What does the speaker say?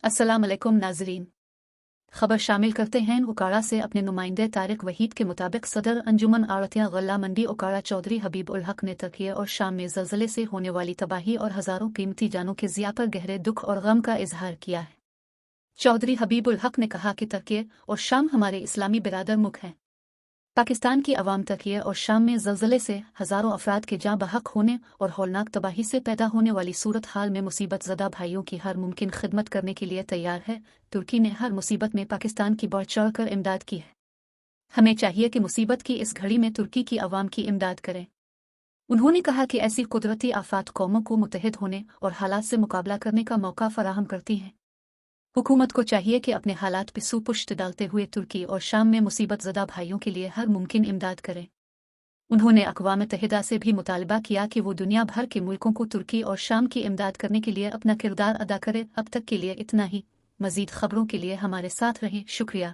अस्सलाम अलैकुम नाजरीन। खबर शामिल करते हैं उकाड़ा से। अपने नुमाइंदे तारिक वहीद के मुताबिक सदर अंजुमन आड़तियां गल्ला मंडी उकाड़ा चौधरी हबीब उल हक ने तर्किये और शाम में ज़लज़ले से होने वाली तबाही और हज़ारों कीमती जानों के ज़िया पर गहरे दुख और गम का इजहार किया है। चौधरी हबीब उल हक ने कहा कि तर्किये और शाम हमारे इस्लामी बिरादर मुल्क हैं। पाकिस्तान की अवाम तर्किये और शाम में ज़लज़ले से हज़ारों अफराद के जाँ बहक होने और हौलनाक तबाही से पैदा होने वाली सूरत हाल में मुसीबत ज़दा भाइयों की हर मुमकिन खिदमत करने के लिए तैयार है। तुर्की ने हर मुसीबत में पाकिस्तान की बढ़ चढ़ कर इमदाद की है। हमें चाहिए कि मुसीबत की इस घड़ी में तुर्की की अवाम की इमदाद करें। उन्होंने कहा कि ऐसी कुदरती आफात कौमों को मुत्तहिद होने और हालात से मुकाबला करने का मौका फराहम करती हैं। हुकूमत को चाहिए कि अपने हालात पर सुपुष्ट डालते हुए तुर्की और शाम में मुसीबत ज़दा भाइयों के लिए हर मुमकिन इमदाद करें। उन्होंने अक़वाम मुत्तहिदा से भी मुतालबा किया कि वो दुनिया भर के मुल्कों को तुर्की और शाम की इमदाद करने के लिए अपना किरदार अदा करे। अब तक के लिए इतना ही। मज़ीद खबरों के लिए हमारे साथ रहें। शुक्रिया।